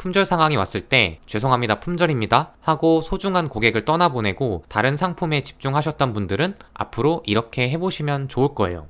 품절 상황이 왔을 때 죄송합니다 품절입니다 하고 소중한 고객을 떠나보내고 다른 상품에 집중하셨던 분들은 앞으로 이렇게 해보시면 좋을 거예요.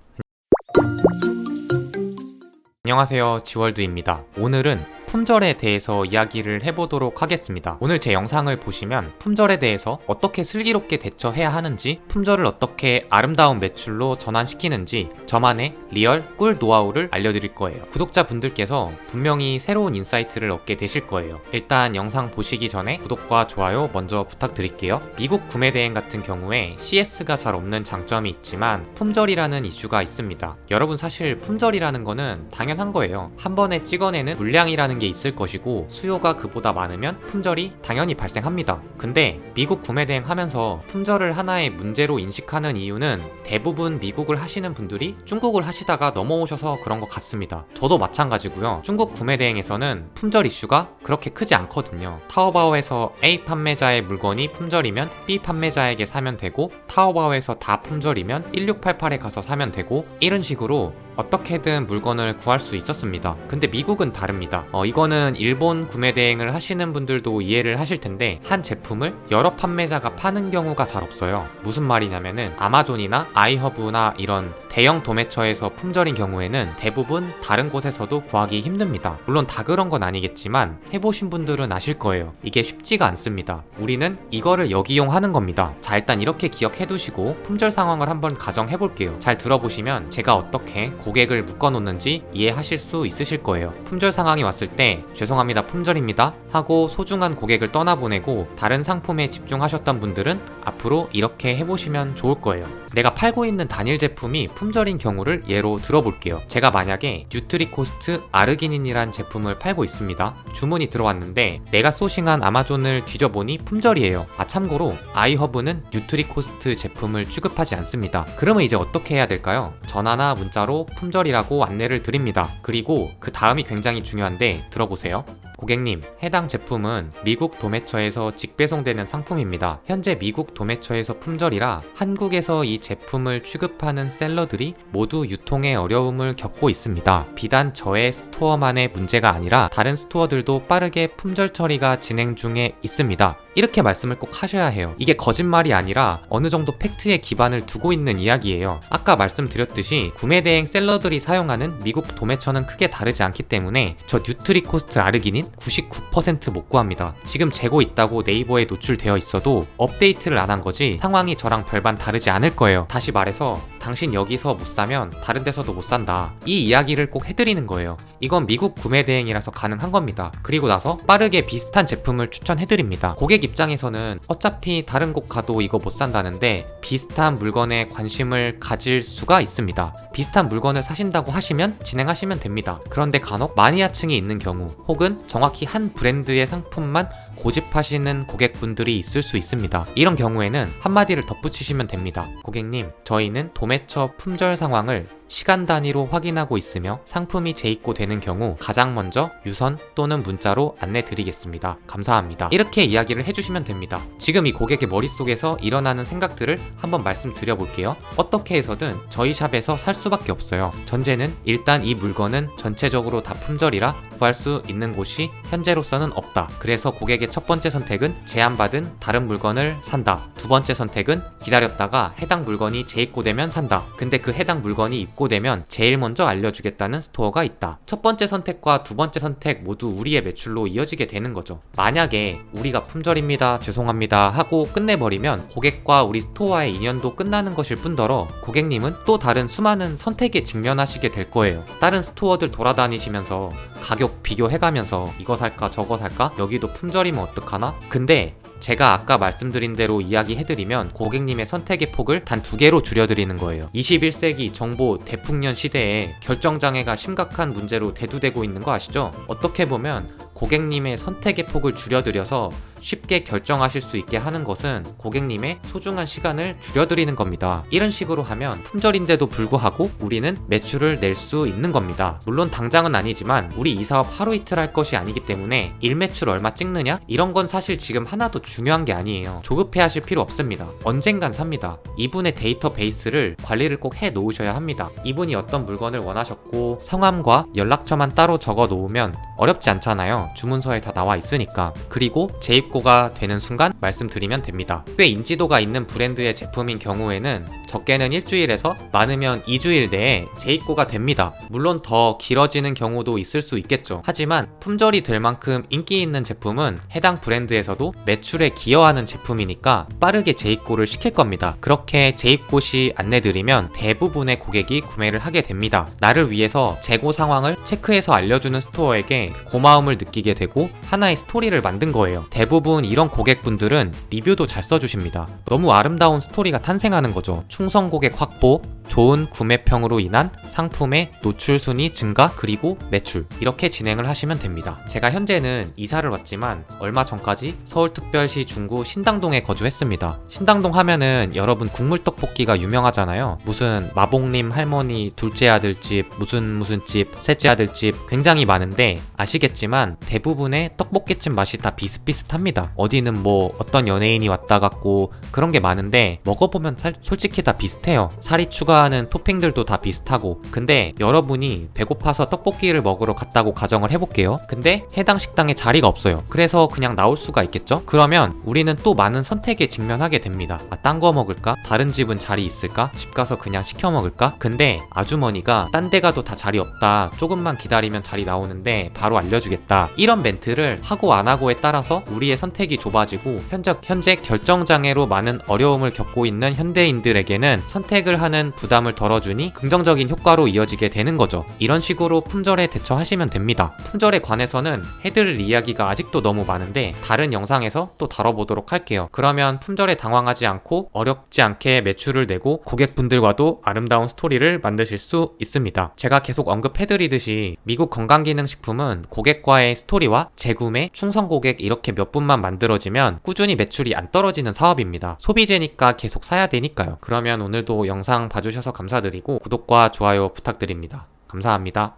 안녕하세요, 지월드입니다. 오늘은 품절에 대해서 이야기를 해보도록 하겠습니다. 오늘 제 영상을 보시면 품절에 대해서 어떻게 슬기롭게 대처해야 하는지, 품절을 어떻게 아름다운 매출로 전환시키는지 저만의 리얼 꿀 노하우를 알려드릴 거예요. 구독자분들께서 분명히 새로운 인사이트를 얻게 되실 거예요. 일단 영상 보시기 전에 구독과 좋아요 먼저 부탁드릴게요. 미국 구매대행 같은 경우에 CS가 잘 없는 장점이 있지만 품절이라는 이슈가 있습니다. 여러분, 사실 품절이라는 거는 당연한 거예요. 한 번에 찍어내는 물량이라는 게 있을 것이고 수요가 그보다 많으면 품절이 당연히 발생합니다. 근데 미국 구매대행 하면서 품절을 하나의 문제로 인식하는 이유는 대부분 미국을 하시는 분들이 중국을 하시다가 넘어오셔서 그런 것 같습니다. 저도 마찬가지고요. 중국 구매대행에서는 품절 이슈가 그렇게 크지 않거든요. 타오바오에서 A 판매자의 물건이 품절이면 B 판매자에게 사면 되고, 타오바오에서 다 품절이면 1688에 가서 사면 되고, 이런 식으로 어떻게든 물건을 구할 수 있었습니다. 근데 미국은 다릅니다. 이거는 일본 구매 대행을 하시는 분들도 이해를 하실 텐데, 한 제품을 여러 판매자가 파는 경우가 잘 없어요. 무슨 말이냐면은 아마존이나 아이허브나 이런 대형 도매처에서 품절인 경우에는 대부분 다른 곳에서도 구하기 힘듭니다. 물론 다 그런 건 아니겠지만 해보신 분들은 아실 거예요. 이게 쉽지가 않습니다. 우리는 이거를 역이용하는 겁니다. 자, 일단 이렇게 기억해 두시고 품절 상황을 한번 가정해 볼게요. 잘 들어보시면 제가 어떻게 고객을 묶어놓는지 이해하실 수 있으실 거예요. 품절 상황이 왔을 때 죄송합니다 품절입니다 하고 소중한 고객을 떠나보내고 다른 상품에 집중하셨던 분들은 앞으로 이렇게 해보시면 좋을 거예요. 내가 팔고 있는 단일 제품이 품절인 경우를 예로 들어볼게요. 제가 만약에 뉴트리코스트 아르기닌이란 제품을 팔고 있습니다. 주문이 들어왔는데 내가 소싱한 아마존을 뒤져보니 품절이에요. 참고로 아이허브는 뉴트리코스트 제품을 취급하지 않습니다. 그러면 이제 어떻게 해야 될까요? 전화나 문자로 품절이라고 안내를 드립니다. 그리고 그 다음이 굉장히 중요한데 들어보세요. 고객님, 해당 제품은 미국 도매처에서 직배송되는 상품입니다. 현재 미국 도매처에서 품절이라 한국에서 이 제품을 취급하는 셀러들이 모두 유통에 어려움을 겪고 있습니다. 비단 저의 스토어만의 문제가 아니라 다른 스토어들도 빠르게 품절 처리가 진행 중에 있습니다. 이렇게 말씀을 꼭 하셔야 해요. 이게 거짓말이 아니라 어느 정도 팩트에 기반을 두고 있는 이야기예요. 아까 말씀드렸듯이 구매대행 셀러들이 사용하는 미국 도매처는 크게 다르지 않기 때문에 저 뉴트리코스트 아르기닌 99% 못 구합니다. 지금 재고 있다고 네이버에 노출되어 있어도 업데이트를 안 한 거지 상황이 저랑 별반 다르지 않을 거예요. 다시 말해서 당신 여기서 못 사면 다른 데서도 못 산다. 이 이야기를 꼭 해드리는 거예요. 이건 미국 구매대행이라서 가능한 겁니다. 그리고 나서 빠르게 비슷한 제품을 추천해드립니다. 고객 입장에서는 어차피 다른 곳 가도 이거 못 산다는데 비슷한 물건에 관심을 가질 수가 있습니다. 비슷한 물건을 사신다고 하시면 진행하시면 됩니다. 그런데 간혹 마니아층이 있는 경우 혹은 정확히 한 브랜드의 상품만 고집하시는 고객분들이 있을 수 있습니다. 이런 경우에는 한마디를 덧붙이시면 됩니다. 고객님, 저희는 도매처 품절 상황을 시간 단위로 확인하고 있으며 상품이 재입고되는 경우 가장 먼저 유선 또는 문자로 안내 드리겠습니다. 감사합니다. 이렇게 이야기를 해주시면 됩니다. 지금 이 고객의 머릿속에서 일어나는 생각들을 한번 말씀드려 볼게요. 어떻게 해서든 저희 샵에서 살 수밖에 없어요. 전제는 일단 이 물건은 전체적으로 다 품절이라 구할 수 있는 곳이 현재로서는 없다. 그래서 고객의 첫 번째 선택은 제안받은 다른 물건을 산다. 두 번째 선택은 기다렸다가 해당 물건이 재입고되면 산다. 근데 그 해당 물건이 입고되면 제일 먼저 알려주겠다는 스토어가 있다. 첫 번째 선택과 두 번째 선택 모두 우리의 매출로 이어지게 되는 거죠. 만약에 우리가 품절입니다 죄송합니다 하고 끝내버리면 고객과 우리 스토어와의 인연도 끝나는 것일 뿐더러 고객님은 또 다른 수많은 선택에 직면하시게 될 거예요. 다른 스토어들 돌아다니시면서 가격 비교해가면서 이거 살까 저거 살까 여기도 품절이면 어떡하나? 근데 제가 아까 말씀드린 대로 이야기해드리면 고객님의 선택의 폭을 단 2개로 줄여드리는 거예요. 21세기 정보 대풍년 시대에 결정장애가 심각한 문제로 대두되고 있는 거 아시죠? 어떻게 보면 고객님의 선택의 폭을 줄여드려서 쉽게 결정하실 수 있게 하는 것은 고객님의 소중한 시간을 줄여드리는 겁니다. 이런 식으로 하면 품절인데도 불구하고 우리는 매출을 낼 수 있는 겁니다. 물론 당장은 아니지만 우리 이 사업 하루 이틀 할 것이 아니기 때문에 일매출 얼마 찍느냐? 이런 건 사실 지금 하나도 중요한 게 아니에요. 조급해 하실 필요 없습니다. 언젠간 삽니다. 이분의 데이터베이스를 관리를 꼭 해 놓으셔야 합니다. 이분이 어떤 물건을 원하셨고 성함과 연락처만 따로 적어 놓으면 어렵지 않잖아요. 거예요. 주문서에 다 나와 있으니까. 그리고 재입고가 되는 순간 말씀드리면 됩니다. 꽤 인지도가 있는 브랜드의 제품인 경우에는 적게는 일주일에서 많으면 2주일 내에 재입고가 됩니다. 물론 더 길어지는 경우도 있을 수 있겠죠. 하지만 품절이 될 만큼 인기 있는 제품은 해당 브랜드에서도 매출에 기여하는 제품이니까 빠르게 재입고를 시킬 겁니다. 그렇게 재입고 시 안내드리면 대부분의 고객이 구매를 하게 됩니다. 나를 위해서 재고 상황을 체크해서 알려주는 스토어에게 고마움을 느끼게 되고 하나의 스토리를 만든 거예요. 대부분 이런 고객분들은 리뷰도 잘 써주십니다. 너무 아름다운 스토리가 탄생하는 거죠. 충성 고객 확보, 좋은 구매평으로 인한 상품의 노출 순위 증가, 그리고 매출, 이렇게 진행을 하시면 됩니다. 제가 현재는 이사를 왔지만 얼마 전까지 서울특별시 중구 신당동에 거주했습니다. 신당동 하면은 여러분 국물떡볶이가 유명하잖아요. 무슨 마봉님 할머니 둘째 아들집, 무슨 집, 셋째 아들집 굉장히 많은데 아시겠지만 대부분의 떡볶이집 맛이 다 비슷비슷합니다. 어디는 뭐 어떤 연예인이 왔다 갔고 그런 게 많은데 먹어보면 솔직히 다 비슷해요. 살이 추가하는 토핑들도 다 비슷하고. 근데 여러분이 배고파서 떡볶이를 먹으러 갔다고 가정을 해볼게요. 근데 해당 식당에 자리가 없어요. 그래서 그냥 나올 수가 있겠죠? 그러면 우리는 또 많은 선택에 직면하게 됩니다. 딴 거 먹을까? 다른 집은 자리 있을까? 집 가서 그냥 시켜 먹을까? 근데 아주머니가 딴 데 가도 다 자리 없다, 조금만 기다리면 자리 나오는데 바로 알려주겠다, 이런 멘트를 하고 안 하고에 따라서 우리의 선택이 좁아지고 현재 결정장애로 많은 어려움을 겪고 있는 현대인들에게는 선택을 하는 부담을 덜어주니 긍정적인 효과로 이어지게 되는 거죠. 이런 식으로 품절에 대처하시면 됩니다. 품절에 관해서는 해드릴 이야기가 아직도 너무 많은데 다른 영상에서 또 다뤄보도록 할게요. 그러면 품절에 당황하지 않고 어렵지 않게 매출을 내고 고객분들과도 아름다운 스토리를 만드실 수 있습니다. 제가 계속 언급해드리듯이 미국 건강기능식품은 고객과의 스토리와 재구매, 충성 고객 이렇게 몇 분만 만들어지면 꾸준히 매출이 안 떨어지는 사업입니다. 소비재니까 계속 사야 되니까요. 그러면 오늘도 영상 봐주셔서 감사드리고 구독과 좋아요 부탁드립니다. 감사합니다.